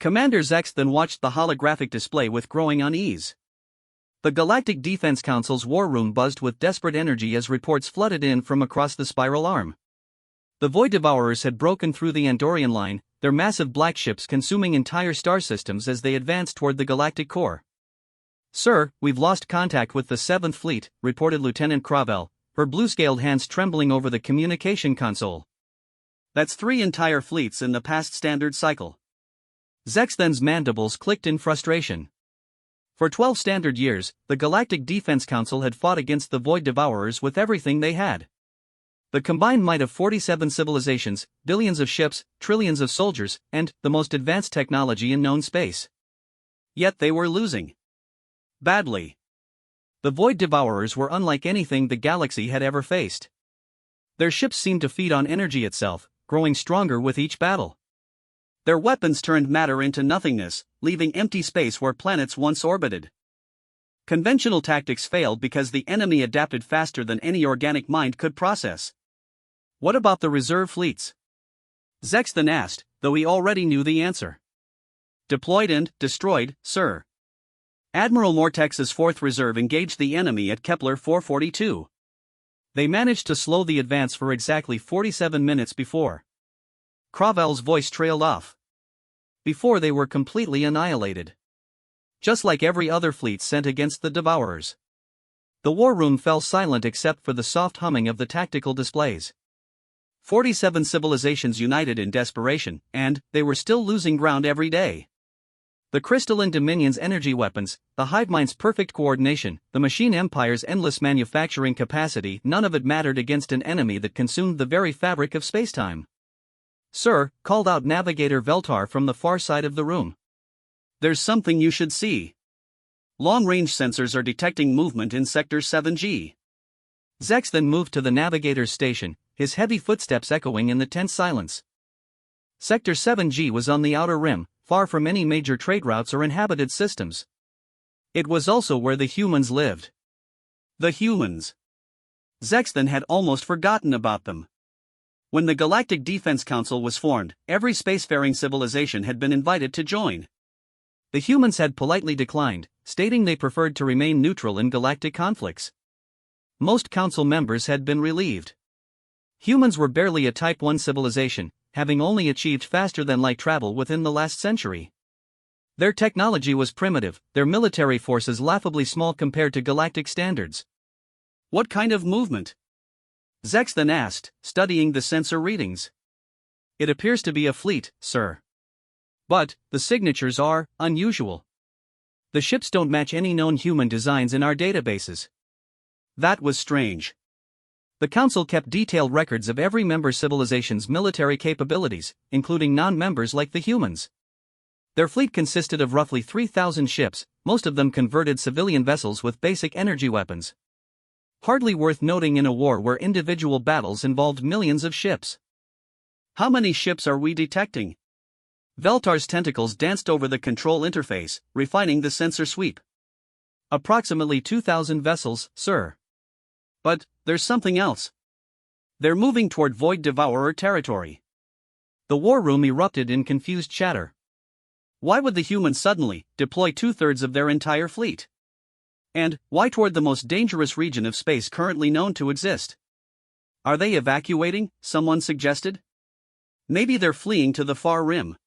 Commander Zex then watched the holographic display with growing unease. The Galactic Defense Council's war room buzzed with desperate energy as reports flooded in from across the spiral arm. The Void Devourers had broken through the Andorian line, their massive black ships consuming entire star systems as they advanced toward the galactic core. "Sir, we've lost contact with the 7th Fleet," reported Lieutenant Cravel, her blue-scaled hands trembling over the communication console. "That's 3 entire fleets in the past standard cycle." Zexthen's mandibles clicked in frustration. For 12 standard years, the Galactic Defense Council had fought against the Void Devourers with everything they had. The combined might of 47 civilizations, billions of ships, trillions of soldiers, and the most advanced technology in known space. Yet they were losing. Badly. The Void Devourers were unlike anything the galaxy had ever faced. Their ships seemed to feed on energy itself, growing stronger with each battle. Their weapons turned matter into nothingness, leaving empty space where planets once orbited. Conventional tactics failed because the enemy adapted faster than any organic mind could process. "What about the reserve fleets?" Zex then asked, though he already knew the answer. "Deployed and destroyed, sir." Admiral Mortex's 4th Reserve engaged the enemy at Kepler 442. They managed to slow the advance for exactly 47 minutes before. Cravel's voice trailed off. Before they were completely annihilated. Just like every other fleet sent against the Devourers. The war room fell silent except for the soft humming of the tactical displays. 47 civilizations united in desperation, and they were still losing ground every day. The crystalline Dominion's energy weapons, the Hivemind's perfect coordination, the Machine Empire's endless manufacturing capacity, none of it mattered against an enemy that consumed the very fabric of spacetime. "Sir," called out Navigator Veltar from the far side of the room. "There's something you should see. Long-range sensors are detecting movement in Sector 7G. Zex then moved to the navigator's station, his heavy footsteps echoing in the tense silence. Sector 7G was on the outer rim, far from any major trade routes or inhabited systems. It was also where the humans lived. The humans. Zex then had almost forgotten about them. When the Galactic Defense Council was formed, every spacefaring civilization had been invited to join. The humans had politely declined, stating they preferred to remain neutral in galactic conflicts. Most council members had been relieved. Humans were barely a Type 1 civilization, having only achieved faster-than-light travel within the last century. Their technology was primitive, their military forces laughably small compared to galactic standards. "What kind of movement?" Zex then asked, studying the sensor readings. "It appears to be a fleet, sir. But the signatures are unusual. The ships don't match any known human designs in our databases." That was strange. The Council kept detailed records of every member civilization's military capabilities, including non-members like the humans. Their fleet consisted of roughly 3,000 ships, most of them converted civilian vessels with basic energy weapons. Hardly worth noting in a war where individual battles involved millions of ships. "How many ships are we detecting?" Veltar's tentacles danced over the control interface, refining the sensor sweep. "Approximately 2,000 vessels, sir." "But there's something else. They're moving toward Void Devourer territory." The war room erupted in confused chatter. Why would the humans suddenly deploy 2/3 of their entire fleet? And why toward the most dangerous region of space currently known to exist? "Are they evacuating?" someone suggested. "Maybe they're fleeing to the far rim."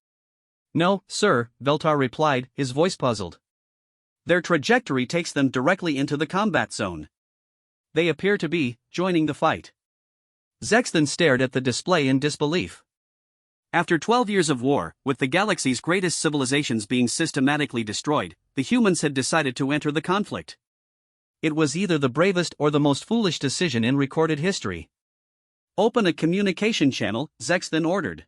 "No, sir," Veltar replied, his voice puzzled. "Their trajectory takes them directly into the combat zone. They appear to be joining the fight." Zex then stared at the display in disbelief. After 12 years of war, with the galaxy's greatest civilizations being systematically destroyed, the humans had decided to enter the conflict. It was either the bravest or the most foolish decision in recorded history. "Open a communication channel," Zex then ordered.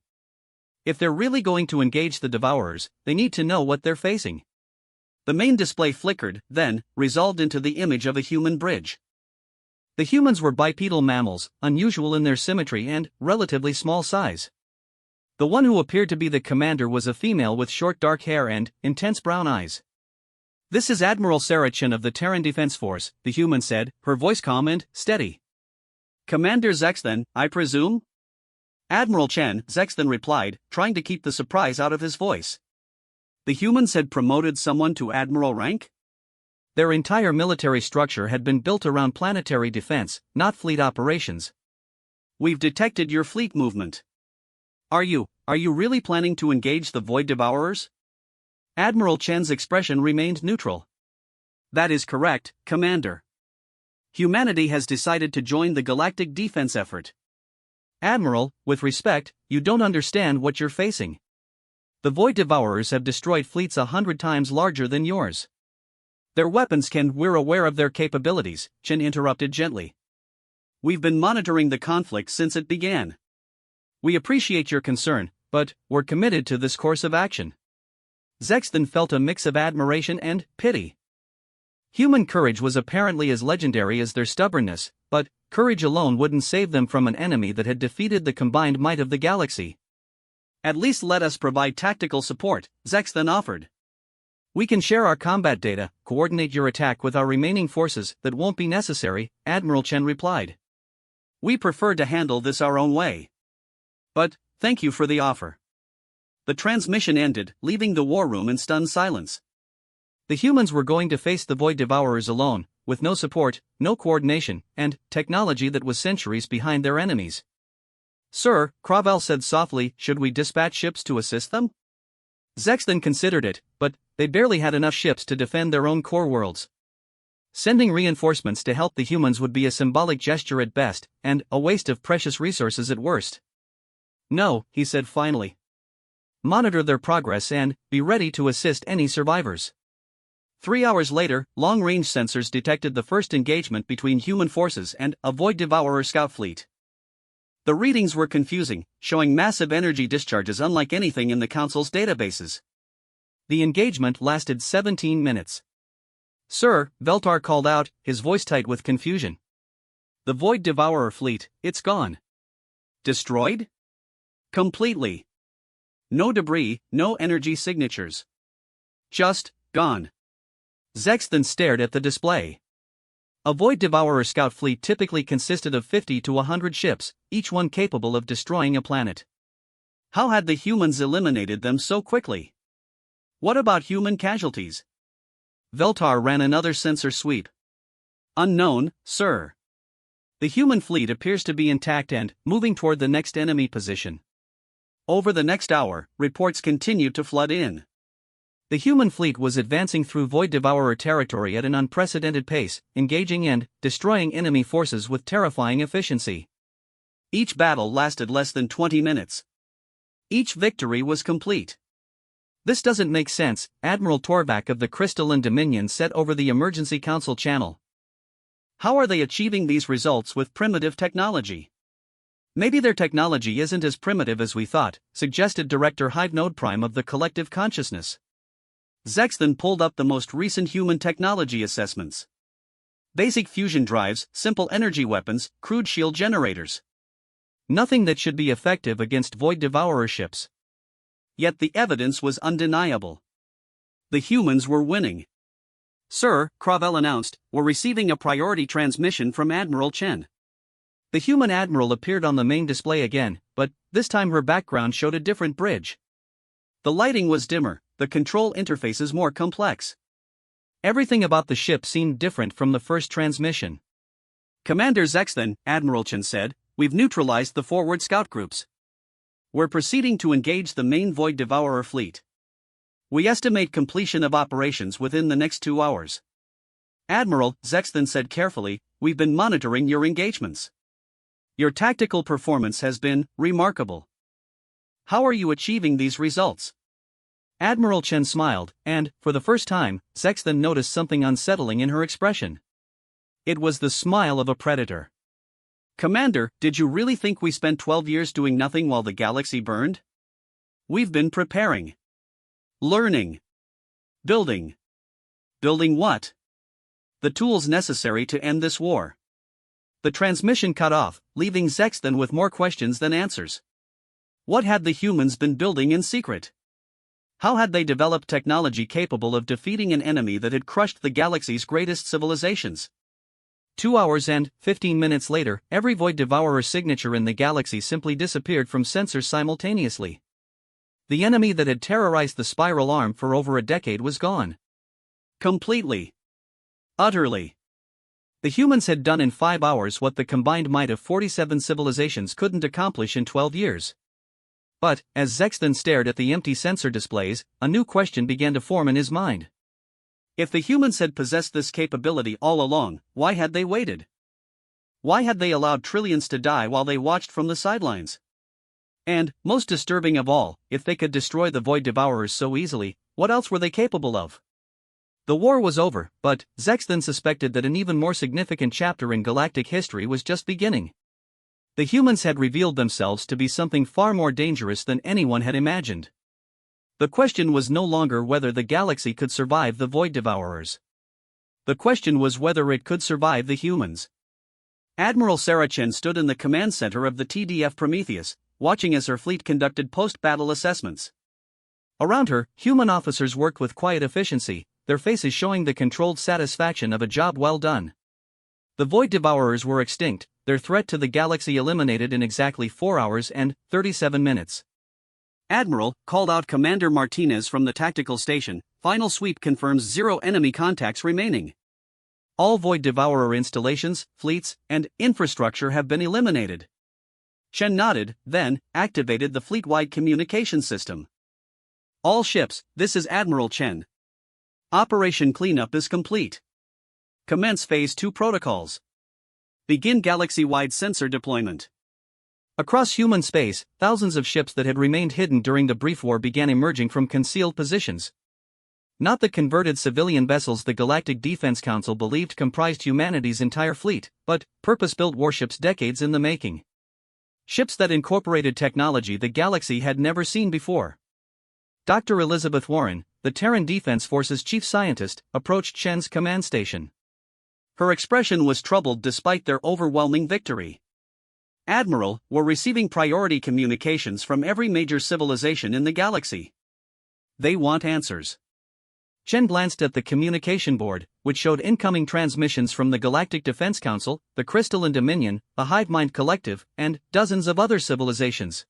If they're really going to engage the Devourers, they need to know what they're facing. The main display flickered, then resolved into the image of a human bridge. The humans were bipedal mammals, unusual in their symmetry and relatively small size. The one who appeared to be the commander was a female with short dark hair and intense brown eyes. "This is Admiral Sarah Chen of the Terran Defense Force," the human said, her voice calm and steady. "Commander Zex then, I presume?" "Admiral Chen," Zex then replied, trying to keep the surprise out of his voice. The humans had promoted someone to admiral rank? Their entire military structure had been built around planetary defense, not fleet operations. We've detected your fleet movement. Are you really planning to engage the Void Devourers? Admiral Chen's expression remained neutral. That is correct, Commander. Humanity has decided to join the galactic defense effort. Admiral, with respect, you don't understand what you're facing. The Void Devourers have destroyed fleets 100 times larger than yours. Their weapons we're aware of their capabilities, Chen interrupted gently. We've been monitoring the conflict since it began. We appreciate your concern, but we're committed to this course of action. Zexton felt a mix of admiration and pity. Human courage was apparently as legendary as their stubbornness, but courage alone wouldn't save them from an enemy that had defeated the combined might of the galaxy. At least let us provide tactical support, Zexton offered. We can share our combat data, coordinate your attack with our remaining forces. That won't be necessary, Admiral Chen replied. We prefer to handle this our own way. But, thank you for the offer. The transmission ended, leaving the war room in stunned silence. The humans were going to face the Void Devourers alone, with no support, no coordination, and technology that was centuries behind their enemies. Sir, Cravel said softly, should we dispatch ships to assist them? Zexton considered it, but they barely had enough ships to defend their own core worlds. Sending reinforcements to help the humans would be a symbolic gesture at best, and a waste of precious resources at worst. No, he said finally. Monitor their progress and be ready to assist any survivors. 3 hours later, long-range sensors detected the first engagement between human forces and a Void Devourer scout fleet. The readings were confusing, showing massive energy discharges unlike anything in the Council's databases. The engagement lasted 17 minutes. Sir, Veltar called out, his voice tight with confusion. The Void Devourer fleet, it's gone. Destroyed? Completely. No debris, no energy signatures. Just gone. Zexton stared at the display. A Void Devourer scout fleet typically consisted of 50 to 100 ships, each one capable of destroying a planet. How had the humans eliminated them so quickly? What about human casualties? Veltar ran another sensor sweep. Unknown, sir. The human fleet appears to be intact and moving toward the next enemy position. Over the next hour, reports continued to flood in. The human fleet was advancing through Void Devourer territory at an unprecedented pace, engaging and destroying enemy forces with terrifying efficiency. Each battle lasted less than 20 minutes. Each victory was complete. This doesn't make sense, Admiral Torvak of the Crystalline Dominion said over the Emergency Council channel. How are they achieving these results with primitive technology? Maybe their technology isn't as primitive as we thought, suggested Director Hive Node Prime of the Collective Consciousness. Zexton pulled up the most recent human technology assessments. Basic fusion drives, simple energy weapons, crude shield generators. Nothing that should be effective against Void Devourer ships. Yet the evidence was undeniable. The humans were winning. Sir, Cravel announced, we're receiving a priority transmission from Admiral Chen. The human admiral appeared on the main display again, but this time her background showed a different bridge. The lighting was dimmer, the control interfaces more complex. Everything about the ship seemed different from the first transmission. Commander Zexton, Admiral Chen said, we've neutralized the forward scout groups. We're proceeding to engage the main Void Devourer fleet. We estimate completion of operations within the next 2 hours. Admiral, Zexton said carefully, we've been monitoring your engagements. Your tactical performance has been remarkable. How are you achieving these results? Admiral Chen smiled, and, for the first time, Zexton noticed something unsettling in her expression. It was the smile of a predator. Commander, did you really think we spent 12 years doing nothing while the galaxy burned? We've been preparing. Learning. Building. Building what? The tools necessary to end this war. The transmission cut off, leaving Zexton with more questions than answers. What had the humans been building in secret? How had they developed technology capable of defeating an enemy that had crushed the galaxy's greatest civilizations? 2 hours and 15 minutes later, every Void Devourer signature in the galaxy simply disappeared from sensors simultaneously. The enemy that had terrorized the spiral arm for over a decade was gone. Completely. Utterly. The humans had done in 5 hours what the combined might of 47 civilizations couldn't accomplish in 12 years. But, as Zexton stared at the empty sensor displays, a new question began to form in his mind. If the humans had possessed this capability all along, why had they waited? Why had they allowed trillions to die while they watched from the sidelines? And, most disturbing of all, if they could destroy the Void Devourers so easily, what else were they capable of? The war was over, but Zexton suspected that an even more significant chapter in galactic history was just beginning. The humans had revealed themselves to be something far more dangerous than anyone had imagined. The question was no longer whether the galaxy could survive the Void Devourers. The question was whether it could survive the humans. Admiral Sarah Chen stood in the command center of the TDF Prometheus, watching as her fleet conducted post-battle assessments. Around her, human officers worked with quiet efficiency, their faces showing the controlled satisfaction of a job well done. The Void Devourers were extinct, their threat to the galaxy eliminated in exactly 4 hours and 37 minutes. Admiral, called out Commander Martinez from the tactical station, final sweep confirms 0 enemy contacts remaining. All Void Devourer installations, fleets, and infrastructure have been eliminated. Chen nodded, then activated the fleet-wide communication system. All ships, this is Admiral Chen. Operation Cleanup is complete. Commence Phase 2 protocols. Begin galaxy-wide sensor deployment. Across human space, thousands of ships that had remained hidden during the brief war began emerging from concealed positions. Not the converted civilian vessels the Galactic Defense Council believed comprised humanity's entire fleet, but purpose-built warships decades in the making. Ships that incorporated technology the galaxy had never seen before. Dr. Elizabeth Warren, the Terran Defense Force's chief scientist, approached Chen's command station. Her expression was troubled despite their overwhelming victory. Admiral, we're receiving priority communications from every major civilization in the galaxy. They want answers. Chen glanced at the communication board, which showed incoming transmissions from the Galactic Defense Council, the Crystalline Dominion, the Hivemind Collective, and dozens of other civilizations.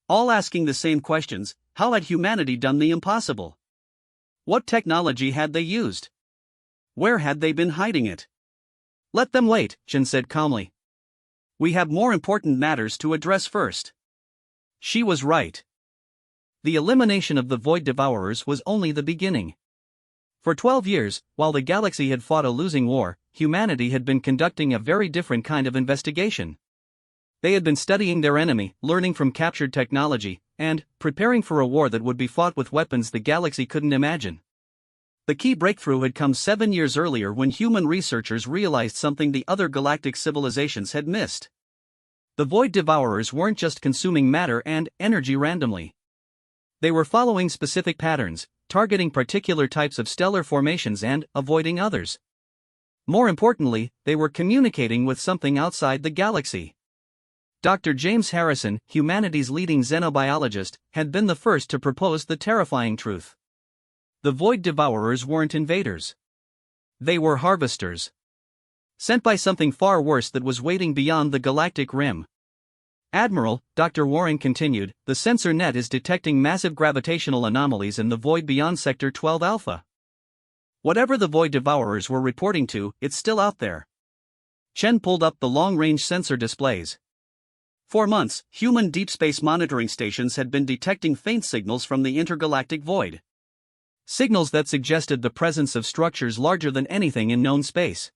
All asking the same questions: how had humanity done the impossible? What technology had they used? Where had they been hiding it? Let them wait, Chen said calmly. We have more important matters to address first. She was right. The elimination of the Void Devourers was only the beginning. For 12 years, while the galaxy had fought a losing war, humanity had been conducting a very different kind of investigation. They had been studying their enemy, learning from captured technology, and preparing for a war that would be fought with weapons the galaxy couldn't imagine. The key breakthrough had come 7 years earlier when human researchers realized something the other galactic civilizations had missed. The Void Devourers weren't just consuming matter and energy randomly. They were following specific patterns, targeting particular types of stellar formations and avoiding others. More importantly, they were communicating with something outside the galaxy. Dr. James Harrison, humanity's leading xenobiologist, had been the first to propose the terrifying truth. The Void Devourers weren't invaders. They were harvesters. Sent by something far worse that was waiting beyond the galactic rim. Admiral, Dr. Warren continued, the sensor net is detecting massive gravitational anomalies in the void beyond Sector 12 Alpha. Whatever the Void Devourers were reporting to, it's still out there. Chen pulled up the long-range sensor displays. For months, human deep space monitoring stations had been detecting faint signals from the intergalactic void. Signals that suggested the presence of structures larger than anything in known space.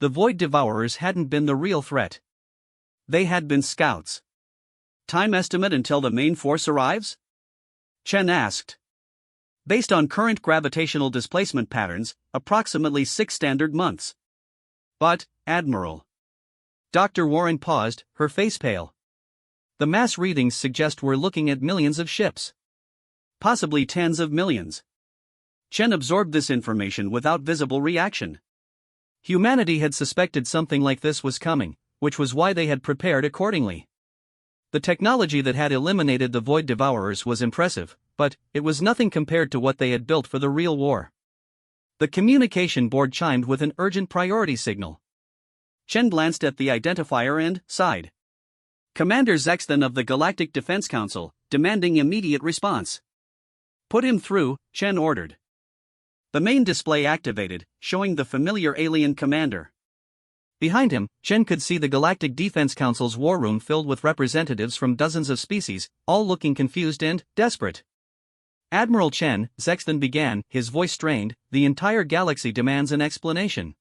The Void Devourers hadn't been the real threat. They had been scouts. Time estimate until the main force arrives? Chen asked. Based on current gravitational displacement patterns, approximately 6 standard months. But, Admiral. Dr. Warren paused, her face pale. The mass readings suggest we're looking at millions of ships. Possibly tens of millions. Chen absorbed this information without visible reaction. Humanity had suspected something like this was coming, which was why they had prepared accordingly. The technology that had eliminated the Void Devourers was impressive, but it was nothing compared to what they had built for the real war. The communication board chimed with an urgent priority signal. Chen glanced at the identifier and sighed. Commander Zexton of the Galactic Defense Council, demanding immediate response. Put him through, Chen ordered. The main display activated, showing the familiar alien commander. Behind him, Chen could see the Galactic Defense Council's war room filled with representatives from dozens of species, all looking confused and desperate. Admiral Chen, Zexton began, his voice strained, the entire galaxy demands an explanation.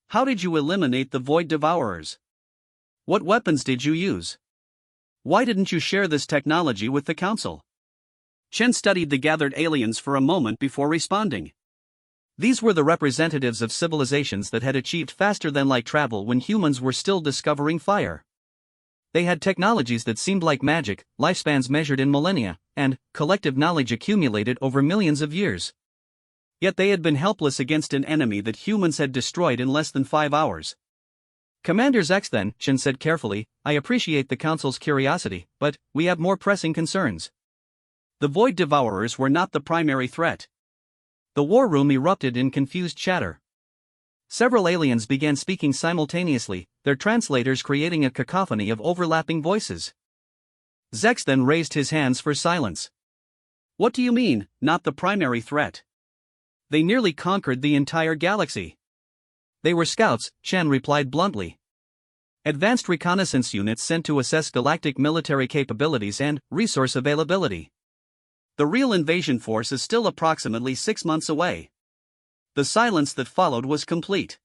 How did you eliminate the Void Devourers? What weapons did you use? Why didn't you share this technology with the Council? Chen studied the gathered aliens for a moment before responding. These were the representatives of civilizations that had achieved faster-than-light travel when humans were still discovering fire. They had technologies that seemed like magic, lifespans measured in millennia, and collective knowledge accumulated over millions of years. Yet they had been helpless against an enemy that humans had destroyed in less than 5 hours. Commander Zexton, Chen said carefully, I appreciate the Council's curiosity, but we have more pressing concerns. The Void Devourers were not the primary threat. The war room erupted in confused chatter. Several aliens began speaking simultaneously, their translators creating a cacophony of overlapping voices. Zexton raised his hands for silence. What do you mean, not the primary threat? They nearly conquered the entire galaxy. They were scouts, Chen replied bluntly. Advanced reconnaissance units sent to assess galactic military capabilities and resource availability. The real invasion force is still approximately 6 months away. The silence that followed was complete.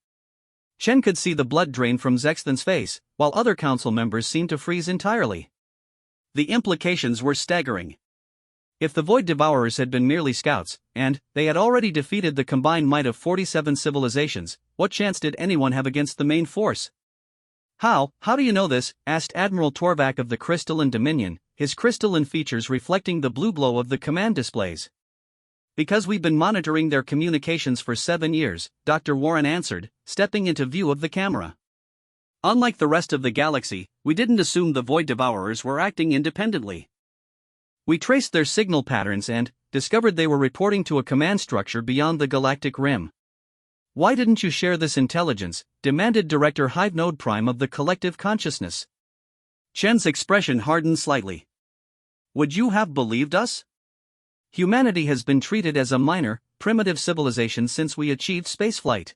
Chen could see the blood drain from Zexton's face, while other council members seemed to freeze entirely. The implications were staggering. If the Void Devourers had been merely scouts, and they had already defeated the combined might of 47 civilizations, what chance did anyone have against the main force? How do you know this? Asked Admiral Torvak of the Crystalline Dominion, his crystalline features reflecting the blue glow of the command displays. Because we've been monitoring their communications for 7 years, Dr. Warren answered, stepping into view of the camera. Unlike the rest of the galaxy, we didn't assume the Void Devourers were acting independently. We traced their signal patterns and discovered they were reporting to a command structure beyond the galactic rim. Why didn't you share this intelligence? Demanded Director Hive Node Prime of the Collective Consciousness. Chen's expression hardened slightly. Would you have believed us? Humanity has been treated as a minor, primitive civilization since we achieved spaceflight.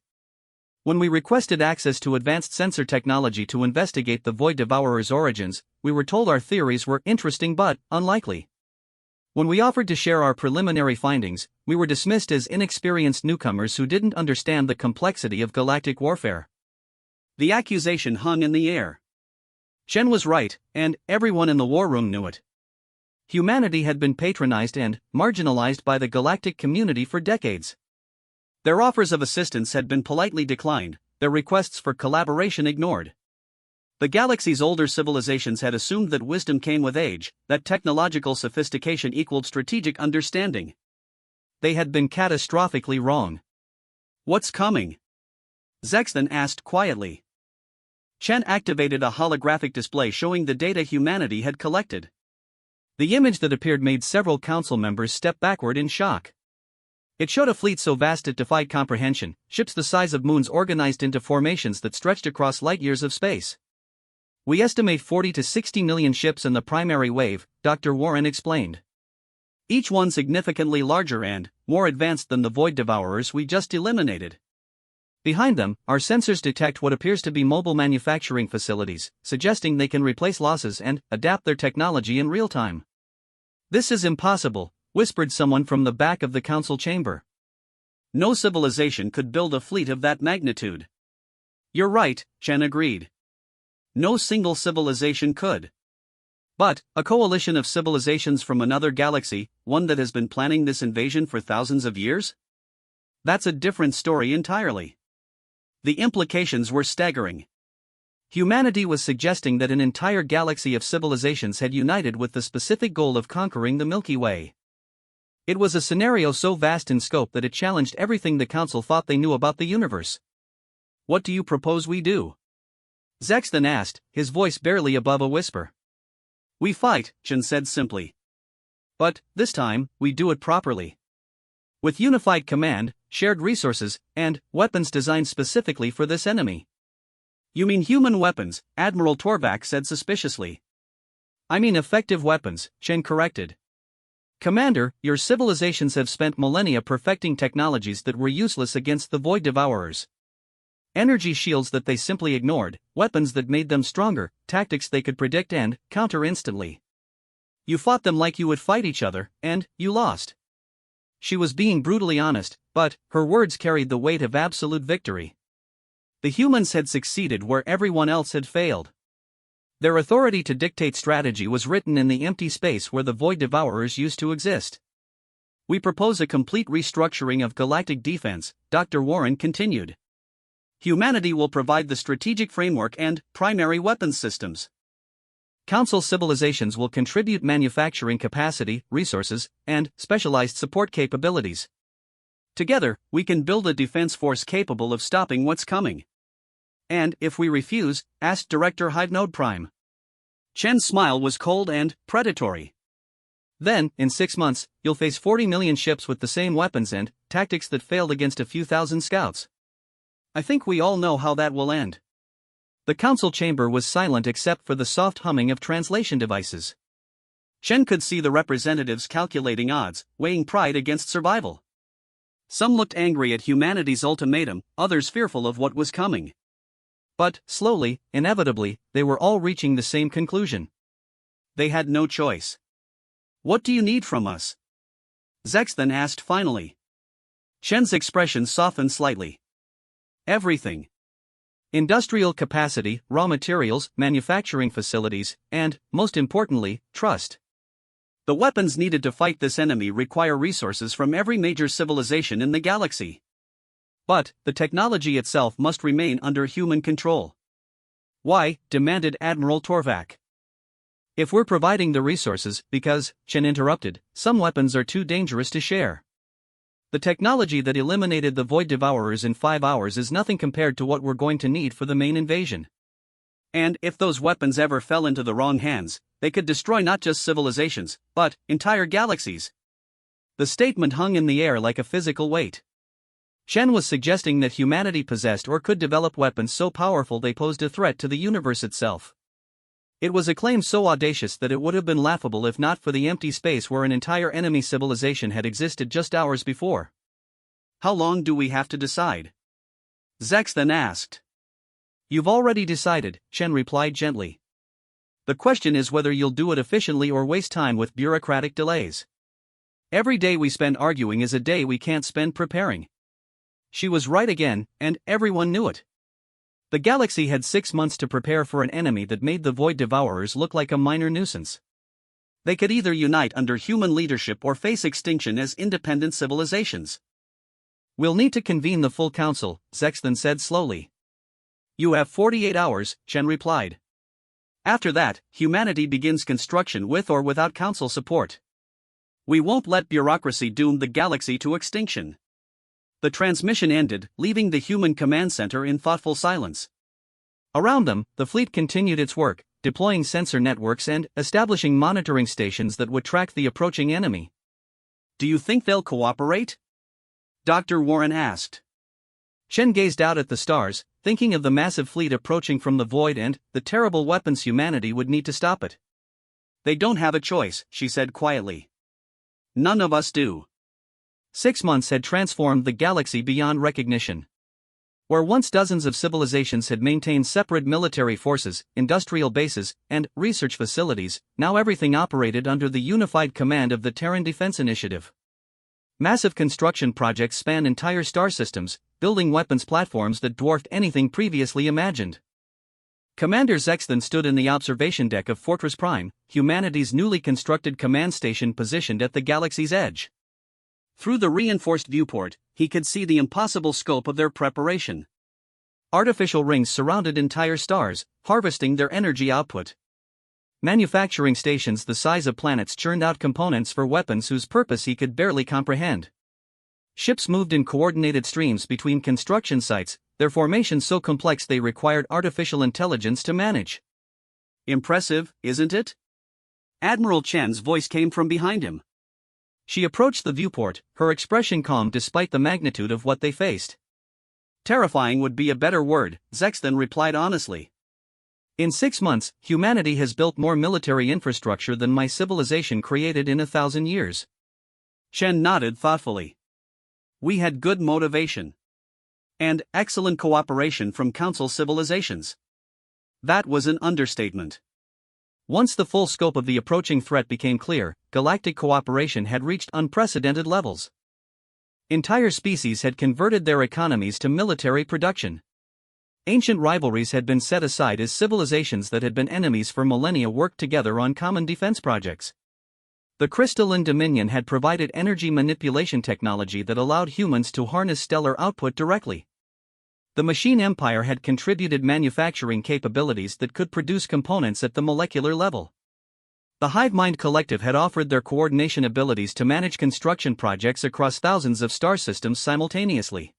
When we requested access to advanced sensor technology to investigate the Void Devourer's origins, we were told our theories were interesting but unlikely. When we offered to share our preliminary findings, we were dismissed as inexperienced newcomers who didn't understand the complexity of galactic warfare. The accusation hung in the air. Chen was right, and everyone in the war room knew it. Humanity had been patronized and marginalized by the galactic community for decades. Their offers of assistance had been politely declined, their requests for collaboration ignored. The galaxy's older civilizations had assumed that wisdom came with age, that technological sophistication equaled strategic understanding. They had been catastrophically wrong. What's coming? Zexton asked quietly. Chen activated a holographic display showing the data humanity had collected. The image that appeared made several council members step backward in shock. It showed a fleet so vast it defied comprehension, ships the size of moons organized into formations that stretched across light years of space. We estimate 40 to 60 million ships in the primary wave, Dr. Warren explained. Each one significantly larger and more advanced than the Void Devourers we just eliminated. Behind them, our sensors detect what appears to be mobile manufacturing facilities, suggesting they can replace losses and adapt their technology in real time. This is impossible, whispered someone from the back of the council chamber. No civilization could build a fleet of that magnitude. You're right, Chen agreed. No single civilization could. But a coalition of civilizations from another galaxy, one that has been planning this invasion for thousands of years? That's a different story entirely. The implications were staggering. Humanity was suggesting that an entire galaxy of civilizations had united with the specific goal of conquering the Milky Way. It was a scenario so vast in scope that it challenged everything the Council thought they knew about the universe. What do you propose we do? Zexton asked, his voice barely above a whisper. We fight, Chen said simply. But, this time, we do it properly. With unified command, shared resources, and weapons designed specifically for this enemy. You mean human weapons? Admiral Torvak said suspiciously. I mean effective weapons, Chen corrected. Commander, your civilizations have spent millennia perfecting technologies that were useless against the Void Devourers. Energy shields that they simply ignored, weapons that made them stronger, tactics they could predict and counter instantly. You fought them like you would fight each other, and you lost. She was being brutally honest, but her words carried the weight of absolute victory. The humans had succeeded where everyone else had failed. Their authority to dictate strategy was written in the empty space where the Void Devourers used to exist. We propose a complete restructuring of galactic defense, Dr. Warren continued. Humanity will provide the strategic framework and primary weapons systems. Council civilizations will contribute manufacturing capacity, resources, and specialized support capabilities. Together, we can build a defense force capable of stopping what's coming. And if we refuse, asked Director Hivenode Prime. Chen's smile was cold and predatory. Then, in 6 months, you'll face 40 million ships with the same weapons and tactics that failed against a few thousand scouts. I think we all know how that will end. The council chamber was silent except for the soft humming of translation devices. Chen could see the representatives calculating odds, weighing pride against survival. Some looked angry at humanity's ultimatum, others fearful of what was coming. But, slowly, inevitably, they were all reaching the same conclusion. They had no choice. What do you need from us? Zex then asked finally. Chen's expression softened slightly. Everything. Industrial capacity, raw materials, manufacturing facilities, and, most importantly, trust. The weapons needed to fight this enemy require resources from every major civilization in the galaxy. But, the technology itself must remain under human control. Why? Demanded Admiral Torvak. If we're providing the resources, because, Chen interrupted, some weapons are too dangerous to share. The technology that eliminated the Void Devourers in 5 hours is nothing compared to what we're going to need for the main invasion. And if those weapons ever fell into the wrong hands, they could destroy not just civilizations, but entire galaxies. The statement hung in the air like a physical weight. Chen was suggesting that humanity possessed or could develop weapons so powerful they posed a threat to the universe itself. It was a claim so audacious that it would have been laughable if not for the empty space where an entire enemy civilization had existed just hours before. How long do we have to decide? Zex then asked. You've already decided, Chen replied gently. The question is whether you'll do it efficiently or waste time with bureaucratic delays. Every day we spend arguing is a day we can't spend preparing. She was right again, and everyone knew it. The galaxy had 6 months to prepare for an enemy that made the Void Devourers look like a minor nuisance. They could either unite under human leadership or face extinction as independent civilizations. We'll need to convene the full council, Zexton said slowly. You have 48 hours, Chen replied. After that, humanity begins construction with or without council support. We won't let bureaucracy doom the galaxy to extinction. The transmission ended, leaving the human command center in thoughtful silence. Around them, the fleet continued its work, deploying sensor networks and establishing monitoring stations that would track the approaching enemy. Do you think they'll cooperate? Dr. Warren asked. Chen gazed out at the stars, thinking of the massive fleet approaching from the void and the terrible weapons humanity would need to stop it. They don't have a choice, she said quietly. None of us do. 6 months had transformed the galaxy beyond recognition. Where once dozens of civilizations had maintained separate military forces, industrial bases, and research facilities, now everything operated under the unified command of the Terran Defense Initiative. Massive construction projects spanned entire star systems, building weapons platforms that dwarfed anything previously imagined. Commander Zexton stood in the observation deck of Fortress Prime, humanity's newly constructed command station positioned at the galaxy's edge. Through the reinforced viewport, he could see the impossible scope of their preparation. Artificial rings surrounded entire stars, harvesting their energy output. Manufacturing stations the size of planets churned out components for weapons whose purpose he could barely comprehend. Ships moved in coordinated streams between construction sites, their formations so complex they required artificial intelligence to manage. Impressive, isn't it? Admiral Chen's voice came from behind him. She approached the viewport, her expression calm despite the magnitude of what they faced. Terrifying would be a better word, Zexton replied honestly. In 6 months, humanity has built more military infrastructure than my civilization created in 1,000 years. Chen nodded thoughtfully. We had good motivation. And excellent cooperation from Council civilizations. That was an understatement. Once the full scope of the approaching threat became clear, galactic cooperation had reached unprecedented levels. Entire species had converted their economies to military production. Ancient rivalries had been set aside as civilizations that had been enemies for millennia worked together on common defense projects. The crystalline dominion had provided energy manipulation technology that allowed humans to harness stellar output directly. The machine empire had contributed manufacturing capabilities that could produce components at the molecular level. The Hive Mind Collective had offered their coordination abilities to manage construction projects across thousands of star systems simultaneously.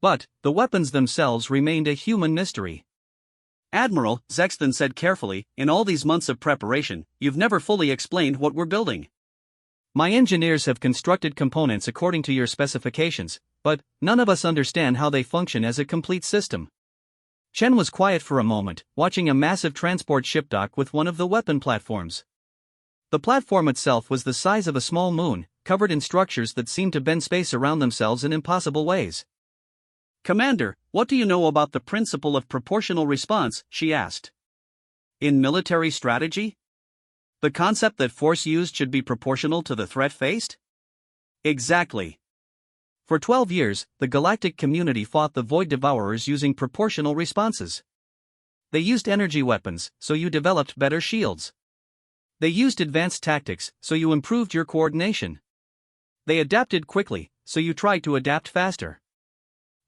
But the weapons themselves remained a human mystery. Admiral, Zexton said carefully, in all these months of preparation, you've never fully explained what we're building. My engineers have constructed components according to your specifications, but none of us understand how they function as a complete system. Chen was quiet for a moment, watching a massive transport ship dock with one of the weapon platforms. The platform itself was the size of a small moon, covered in structures that seemed to bend space around themselves in impossible ways. Commander, what do you know about the principle of proportional response? She asked. In military strategy? The concept that force used should be proportional to the threat faced? Exactly. For 12 years, the galactic community fought the Void Devourers using proportional responses. They used energy weapons, so you developed better shields. They used advanced tactics, so you improved your coordination. They adapted quickly, so you tried to adapt faster.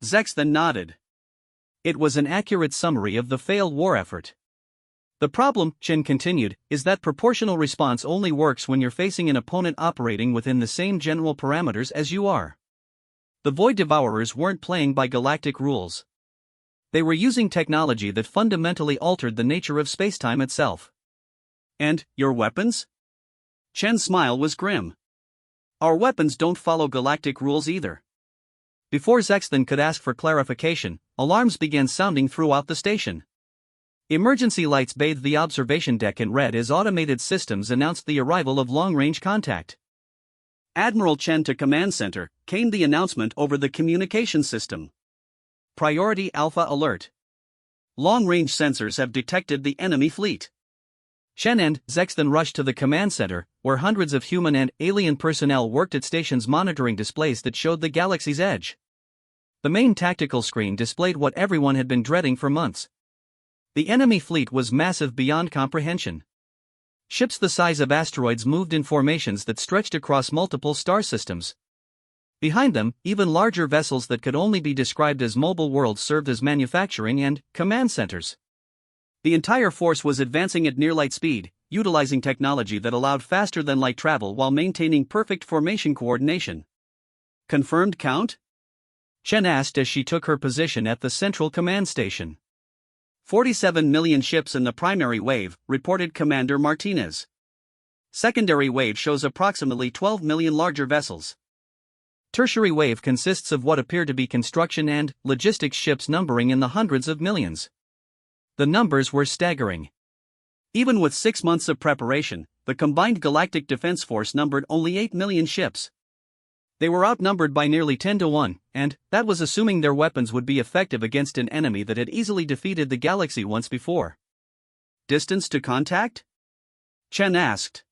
Zexton nodded. It was an accurate summary of the failed war effort. The problem, Chen continued, is that proportional response only works when you're facing an opponent operating within the same general parameters as you are. The Void Devourers weren't playing by galactic rules. They were using technology that fundamentally altered the nature of spacetime itself. And your weapons? Chen's smile was grim. Our weapons don't follow galactic rules either. Before Zexton could ask for clarification, alarms began sounding throughout the station. Emergency lights bathed the observation deck in red as automated systems announced the arrival of long-range contact. Admiral Chen to Command Center, came the announcement over the communication system. Priority Alpha Alert. Long-range sensors have detected the enemy fleet. Chen and Zexton rushed to the command center, where hundreds of human and alien personnel worked at stations monitoring displays that showed the galaxy's edge. The main tactical screen displayed what everyone had been dreading for months. The enemy fleet was massive beyond comprehension. Ships the size of asteroids moved in formations that stretched across multiple star systems. Behind them, even larger vessels that could only be described as mobile worlds served as manufacturing and command centers. The entire force was advancing at near-light speed, utilizing technology that allowed faster-than-light travel while maintaining perfect formation coordination. Confirmed count? Chen asked as she took her position at the central command station. 47 million ships in the primary wave, reported Commander Martinez. Secondary wave shows approximately 12 million larger vessels. Tertiary wave consists of what appear to be construction and logistics ships numbering in the hundreds of millions. The numbers were staggering. Even with 6 months of preparation, the combined galactic defense force numbered only 8 million ships. They were outnumbered by nearly 10 to 1, and that was assuming their weapons would be effective against an enemy that had easily defeated the galaxy once before. Distance to contact? Chen asked.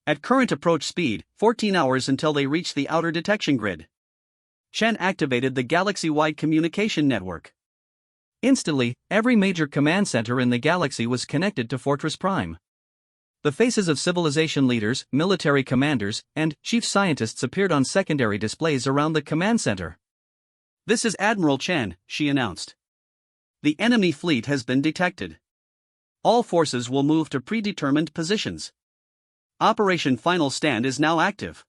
At current approach speed, 14 hours until they reach the outer detection grid. Chen activated the galaxy-wide communication network. Instantly, every major command center in the galaxy was connected to Fortress Prime. The faces of civilization leaders, military commanders, and chief scientists appeared on secondary displays around the command center. This is Admiral Chen, she announced. The enemy fleet has been detected. All forces will move to predetermined positions. Operation Final Stand is now active.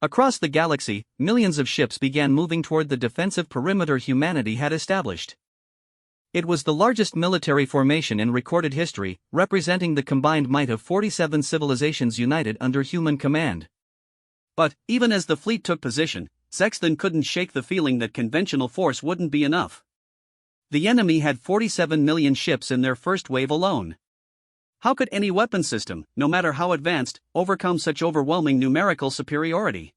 Across the galaxy, millions of ships began moving toward the defensive perimeter humanity had established. It was the largest military formation in recorded history, representing the combined might of 47 civilizations united under human command. But, even as the fleet took position, Zexton couldn't shake the feeling that conventional force wouldn't be enough. The enemy had 47 million ships in their first wave alone. How could any weapon system, no matter how advanced, overcome such overwhelming numerical superiority?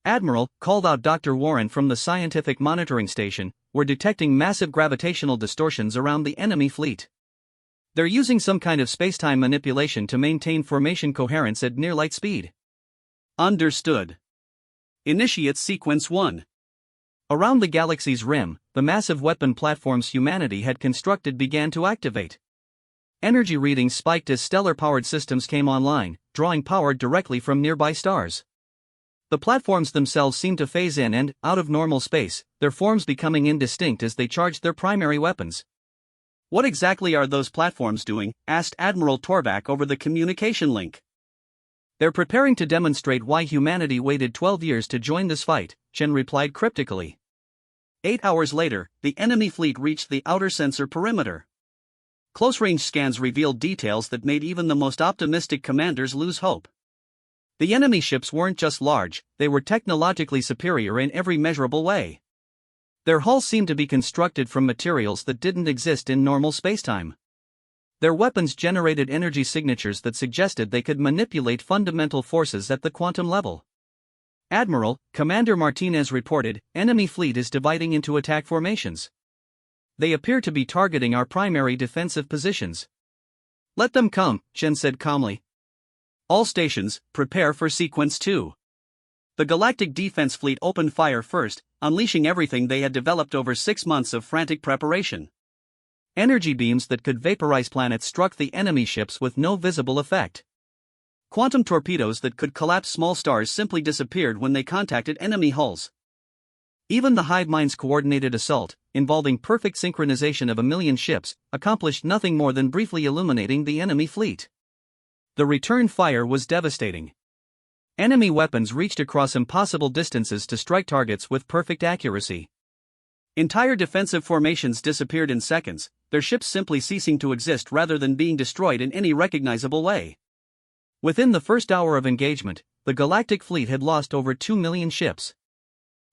Admiral, called out Dr. Warren from the scientific monitoring station, were detecting massive gravitational distortions around the enemy fleet. They're using some kind of spacetime manipulation to maintain formation coherence at near light speed. Understood. Initiate Sequence 1. Around the galaxy's rim, the massive weapon platforms humanity had constructed began to activate. Energy readings spiked as stellar-powered systems came online, drawing power directly from nearby stars. The platforms themselves seemed to phase in and out of normal space, their forms becoming indistinct as they charged their primary weapons. What exactly are those platforms doing? Asked Admiral Torvak over the communication link. They're preparing to demonstrate why humanity waited 12 years to join this fight, Chen replied cryptically. 8 hours later, the enemy fleet reached the outer sensor perimeter. Close-range scans revealed details that made even the most optimistic commanders lose hope. The enemy ships weren't just large, they were technologically superior in every measurable way. Their hulls seemed to be constructed from materials that didn't exist in normal spacetime. Their weapons generated energy signatures that suggested they could manipulate fundamental forces at the quantum level. Admiral, Commander Martinez reported, enemy fleet is dividing into attack formations. They appear to be targeting our primary defensive positions. Let them come, Chen said calmly. All stations, prepare for Sequence 2. The Galactic Defense Fleet opened fire first, unleashing everything they had developed over 6 months of frantic preparation. Energy beams that could vaporize planets struck the enemy ships with no visible effect. Quantum torpedoes that could collapse small stars simply disappeared when they contacted enemy hulls. Even the hive mind's coordinated assault, involving perfect synchronization of 1 million ships, accomplished nothing more than briefly illuminating the enemy fleet. The return fire was devastating. Enemy weapons reached across impossible distances to strike targets with perfect accuracy. Entire defensive formations disappeared in seconds, their ships simply ceasing to exist rather than being destroyed in any recognizable way. Within the first hour of engagement, the Galactic Fleet had lost over 2 million ships.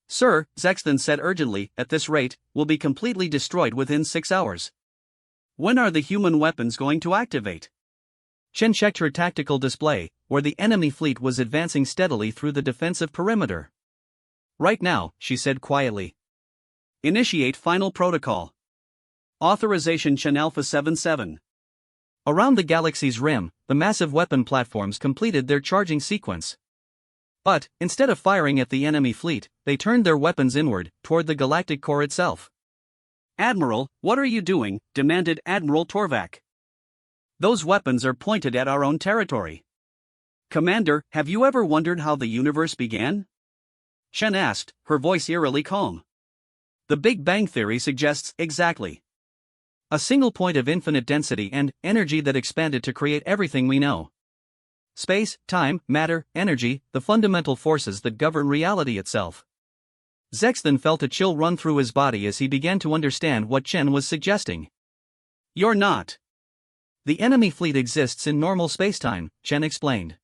Sir, Zexton said urgently, at this rate, we'll be completely destroyed within 6 hours. When are the human weapons going to activate? Chen checked her tactical display, where the enemy fleet was advancing steadily through the defensive perimeter. Right now, she said quietly. Initiate final protocol. Authorization Chen Alpha 77. Around the galaxy's rim, the massive weapon platforms completed their charging sequence. But, instead of firing at the enemy fleet, they turned their weapons inward, toward the galactic core itself. Admiral, what are you doing? Demanded Admiral Torvak. Those weapons are pointed at our own territory. Commander, have you ever wondered how the universe began? Chen asked, her voice eerily calm. The Big Bang Theory suggests exactly. A single point of infinite density and energy that expanded to create everything we know. Space, time, matter, energy, the fundamental forces that govern reality itself. Zexton felt a chill run through his body as he began to understand what Chen was suggesting. You're not. The enemy fleet exists in normal spacetime, Chen explained.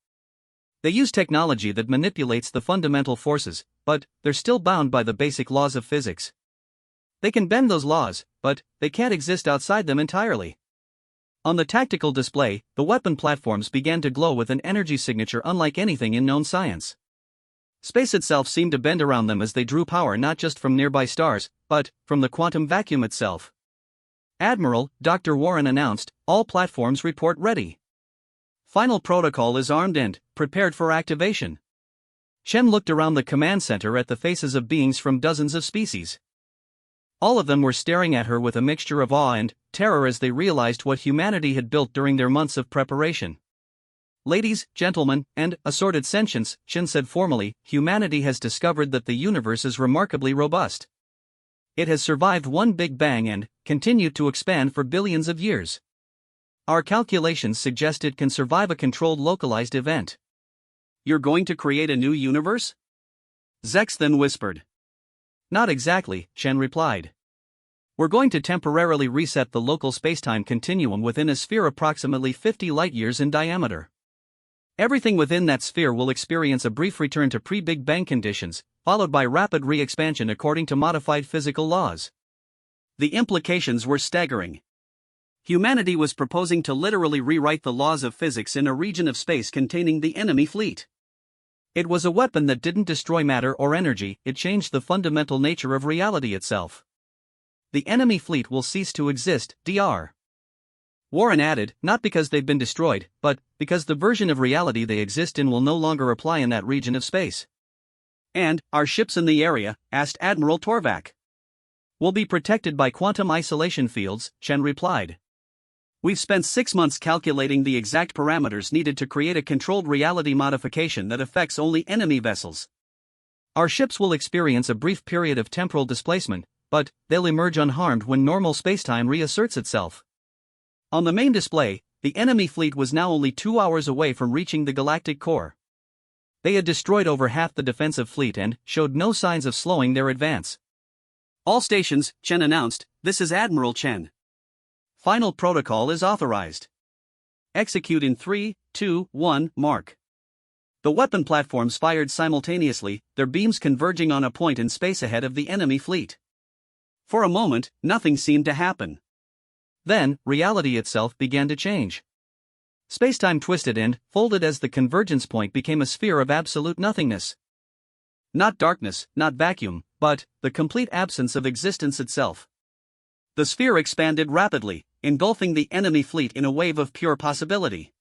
They use technology that manipulates the fundamental forces, but they're still bound by the basic laws of physics. They can bend those laws, but they can't exist outside them entirely. On the tactical display, the weapon platforms began to glow with an energy signature unlike anything in known science. Space itself seemed to bend around them as they drew power not just from nearby stars, but from the quantum vacuum itself. Admiral, Dr. Warren announced, all platforms report ready. Final protocol is armed and prepared for activation. Chen looked around the command center at the faces of beings from dozens of species. All of them were staring at her with a mixture of awe and terror as they realized what humanity had built during their months of preparation. Ladies, gentlemen, and assorted sentients, Chen said formally, humanity has discovered that the universe is remarkably robust. It has survived one Big Bang and continued to expand for billions of years. Our calculations suggest it can survive a controlled localized event. You're going to create a new universe? Zex then whispered. Not exactly, Chen replied. We're going to temporarily reset the local spacetime continuum within a sphere approximately 50 light-years in diameter. Everything within that sphere will experience a brief return to pre-Big Bang conditions, followed by rapid re-expansion according to modified physical laws. The implications were staggering. Humanity was proposing to literally rewrite the laws of physics in a region of space containing the enemy fleet. It was a weapon that didn't destroy matter or energy, it changed the fundamental nature of reality itself. The enemy fleet will cease to exist, Dr. Warren added, not because they've been destroyed, but because the version of reality they exist in will no longer apply in that region of space. And, our ships in the area? Asked Admiral Torvak. Will be protected by quantum isolation fields, Chen replied. We've spent 6 months calculating the exact parameters needed to create a controlled reality modification that affects only enemy vessels. Our ships will experience a brief period of temporal displacement, but they'll emerge unharmed when normal spacetime reasserts itself. On the main display, the enemy fleet was now only 2 hours away from reaching the galactic core. They had destroyed over half the defensive fleet and showed no signs of slowing their advance. All stations, Chen announced, this is Admiral Chen. Final protocol is authorized. Execute in 3, 2, 1, mark. The weapon platforms fired simultaneously, their beams converging on a point in space ahead of the enemy fleet. For a moment, nothing seemed to happen. Then, reality itself began to change. Spacetime twisted and folded as the convergence point became a sphere of absolute nothingness. Not darkness, not vacuum, but the complete absence of existence itself. The sphere expanded rapidly, engulfing the enemy fleet in a wave of pure possibility.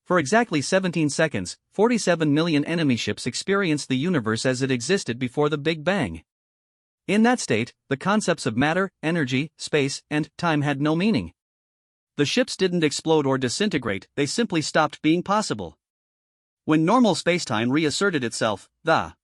For exactly 17 seconds, 47 million enemy ships experienced the universe as it existed before the Big Bang. In that state, the concepts of matter, energy, space, and time had no meaning. The ships didn't explode or disintegrate, they simply stopped being possible. When normal spacetime reasserted itself, the